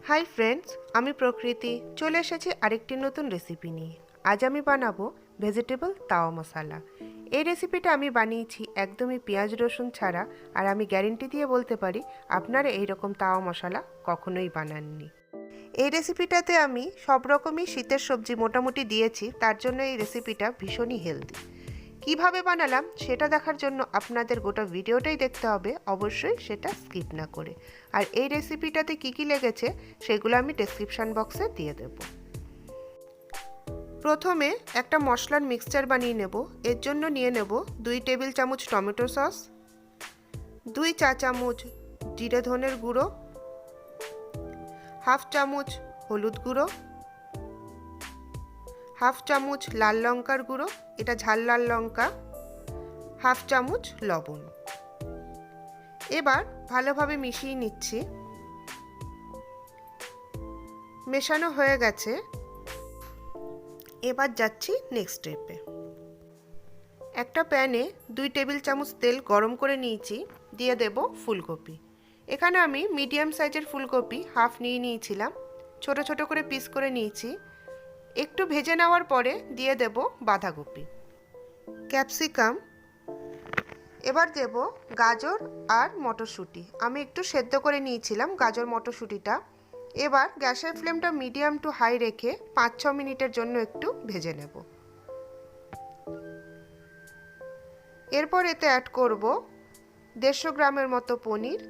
Hi friends, আমি প্রকৃতি চলে এসেছি আরেকটি নতুন রেসিপি নিয়ে। আজ আমি বানাবো ভেজিটেবল তাওয়া মশালা। এই রেসিপিটা আমি বানিয়েছি একদমই পেঁয়াজ রসুন ছাড়া, আর আমি গ্যারেন্টি দিয়ে বলতে পারি আপনারা এইরকম তাওয়া মশলা কখনোই বানাননি। এই রেসিপিটাতে আমি সব রকমই শীতের সবজি মোটামুটি দিয়েছি, তার জন্য এই রেসিপিটা ভীষণই হেলদি। কিভাবে বানালাম সেটা দেখার জন্য আপনাদের গোটা ভিডিওটাই দেখতে হবে, অবশ্যই সেটা স্কিপ না করে। আর এই রেসিপিটাতে কি কি লেগেছে সেগুলো আমি ডেসক্রিপশন বক্সে দিয়ে দেব। প্রথমে একটা মশলার মিক্সচার বানিয়ে নেব। এর জন্য নিয়ে নেব 2 টেবিল চামচ টমেটো সস, 2 চা চামচ জিরে ধনের গুঁড়ো, হাফ চামচ হলুদ গুঁড়ো, হাফ চামচ লাল লঙ্কার গুঁড়ো, এটা ঝাল লাল লঙ্কা, হাফ চামচ লবণ। এবার ভালোভাবে মিশিয়ে নিচ্ছি। মেশানো হয়ে গেছে, এবার যাচ্ছি নেক্সট স্টেপে। একটা প্যানে 2 টেবিল চামচ তেল গরম করে নিয়েছি, দিয়ে দেব ফুলকপি। এখানে আমি মিডিয়াম সাইজের ফুলকপি হাফ নিয়ে নিয়েছিলাম, ছোট ছোট করে পিস করে নিয়েছি। একটু ভেজে নেওয়ার পরে দিয়ে দেব বাঁধাকপি, ক্যাপসিকাম। এবার দেব গাজর আর মটরশুঁটি। আমি একটু সেদ্ধ করে নিয়েছিলাম গাজর মটরশুঁটিটা। এবার গ্যাসের ফ্লেমটা মিডিয়াম টু হাই রেখে 5-6 মিনিটের জন্য একটু ভেজে নেব। এরপর এতে অ্যাড করব 150 গ্রামের মতো পনির।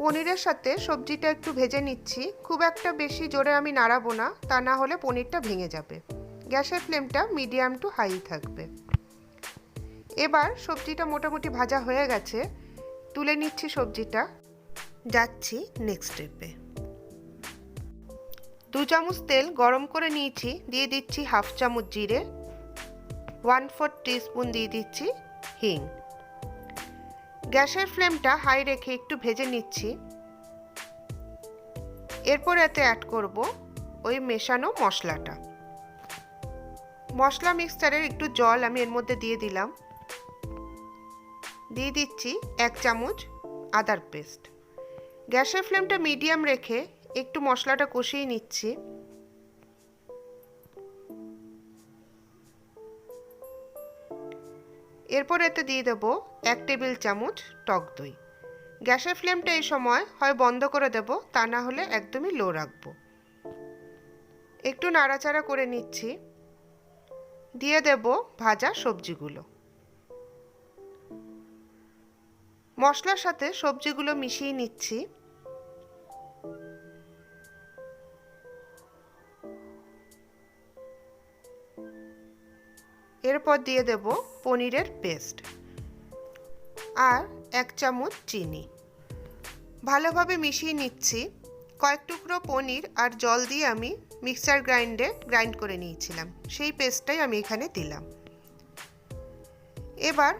পনিরের সাথে সবজিটা একটু ভেজে নিচ্ছি, খুব একটা বেশি জোরে আমি নাড়াবো না, তা না হলে পনিরটা ভেঙে যাবে। গ্যাসের ফ্লেমটা মিডিয়াম টু হাই থাকবে। এবার সবজিটা মোটামুটি ভাজা হয়ে গেছে, তুলে নিচ্ছি সবজিটা। যাচ্ছি নেক্সট স্টেপে। 2 চামচ তেল গরম করে নিয়েছি, দিয়ে দিচ্ছি হাফ চামচ জিরে, 1/4 টিস্পুন দিয়ে দিচ্ছি হিং। গ্যাসের ফ্লেমটা হাই রেখে একটু ভেজে নিচ্ছি। এরপর এতে অ্যাড করব ওই মেশানো মশলাটা। মশলা মিক্সচারের একটু জল আমি এর মধ্যে দিয়ে দিলাম। দিয়ে দিচ্ছি 1 চামচ আদার পেস্ট। গ্যাসের ফ্লেমটা মিডিয়াম রেখে একটু মশলাটা কষিয়ে নিচ্ছি। এরপর এতে দিয়ে দেব 1 টেবিল চামচ টক দই। গ্যাসের ফ্লেমটা এই সময় হয় বন্ধ করে দেব, তা না হলে একদমই লো রাখবো। একটু নাড়াচাড়া করে নিচ্ছি। দিয়ে দেব ভাজা সবজিগুলো। মশলার সাথে সবজিগুলো মিশিয়ে নিচ্ছি। এরপর দিয়ে দেব পনিরের পেস্ট আর 1 চামচ চিনি। ভালোভাবে মিশিয়ে নিচ্ছি। কয়েক টুকরো পনির আর জল দিয়ে আমি মিক্সার গ্রাইন্ড করে নিয়েছিলাম, সেই পেস্টটাই আমি এখানে দিলাম। এবার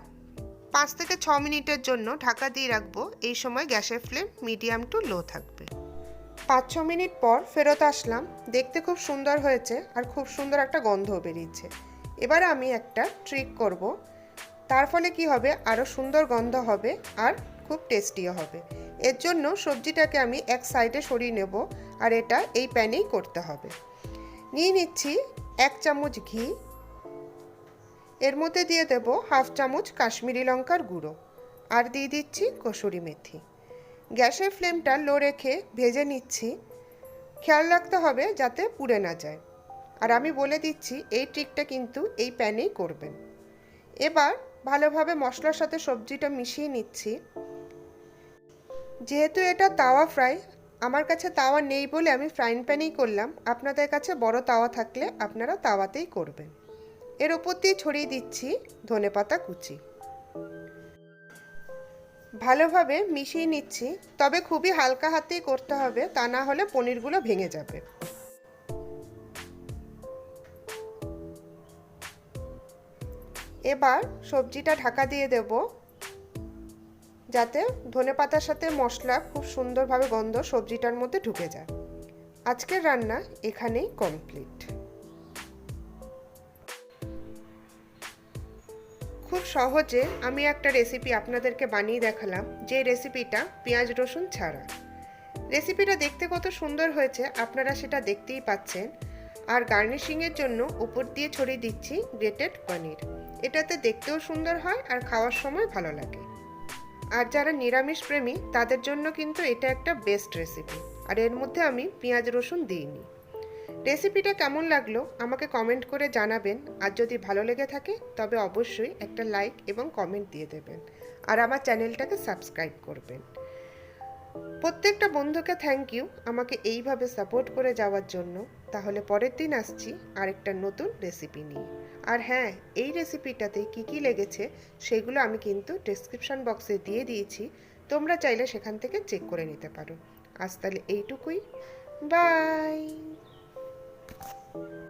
5 থেকে 6 মিনিটের জন্য ঢাকা দিয়ে রাখবো। এই সময় গ্যাসের ফ্লেম মিডিয়াম টু লো থাকবে। 5-6 মিনিট পর ফেরত আসলাম। দেখতে খুব সুন্দর হয়েছে আর খুব সুন্দর একটা গন্ধও বেরিয়েছে। এবার আমি একটা ট্রিক করব, তার ফলে কি হবে, আরও সুন্দর গন্ধ হবে আর খুব টেস্টিও হবে। এর জন্য সবজিটাকে আমি এক সাইডে সরিয়ে নেব, আর এটা এই প্যানেই করতে হবে। নিয়ে নিচ্ছি 1 চামচ ঘি। এর মধ্যে দিয়ে দেব হাফ চামচ কাশ্মীরি লঙ্কার গুঁড়ো, আর দিয়ে দিচ্ছি কসুরি মেথি। গ্যাসের ফ্লেমটা লো রেখে ভেজে নিচ্ছি। খেয়াল রাখতে হবে যাতে পুড়ে না যায়। আর আমি বলে দিচ্ছি এই ট্রিকটা কিন্তু এই প্যানেই করবেন। এবার ভালোভাবে মশলার সাথে সবজিটা মিশিয়ে নিচ্ছি। যেহেতু এটা তাওয়া ফ্রাই, আমার কাছে তাওয়া নেই বলে আমি ফ্রাইং প্যানেই করলাম। আপনাদের কাছে বড় তাওয়া থাকলে আপনারা তাওয়াতেই করবেন। এর ওপর দিয়ে ছড়িয়ে দিচ্ছি ধনেপাতা কুচি। ভালোভাবে মিশিয়ে নিচ্ছি, তবে খুবই হালকা হাতেই করতে হবে, তা না হলে পনিরগুলো ভেঙে যাবে। এবার সবজিটা ঢাকা দিয়ে দেব, যাতে ধনেপাতার সাথে মশলা খুব সুন্দরভাবে গন্ধ সবজিটার মধ্যে ঢুকে যায়। আজকের রান্না এখানেই কমপ্লিট। খুব সহজে আমি একটা রেসিপি আপনাদেরকে বানিয়ে দেখালাম, যে রেসিপিটা পেঁয়াজ রসুন ছাড়া। রেসিপিটা দেখতে কত সুন্দর হয়েছে আপনারা সেটা দেখতেই পাচ্ছেন। আর গার্নিশিংয়ের জন্য উপর দিয়ে ছড়িয়ে দিচ্ছি গ্রেটেড পনির। এটাতে দেখতেও সুন্দর হয় আর খাওয়ার সময় ভালো লাগে। আর যারা নিরামিষ প্রেমী তাদের জন্য কিন্তু এটা একটা বেস্ট রেসিপি। আর এর মধ্যে আমি পেঁয়াজ রসুন দিইনি। রেসিপিটা কেমন লাগলো আমাকে কমেন্ট করে জানাবেন। আর যদি ভালো লেগে থাকে তবে অবশ্যই একটা লাইক এবং কমেন্ট দিয়ে দেবেন। আর আমার চ্যানেলটাকে সাবস্ক্রাইব করবেন। প্রত্যেকটা বন্ধুকে থ্যাংক ইউ আমাকে এইভাবে সাপোর্ট করে যাওয়ার জন্য। তাহলে পরের দিন আসছি আরেকটা নতুন রেসিপি নিয়ে। আর হ্যাঁ, এই রেসিপিটাতে কি কি লেগেছে সেগুলো আমি কিন্তু ডেসক্রিপশন বক্সে দিয়ে দিয়েছি, তোমরা চাইলে সেখান থেকে চেক করে নিতে পারো। আজ তাহলে এইটুকুই, বাই।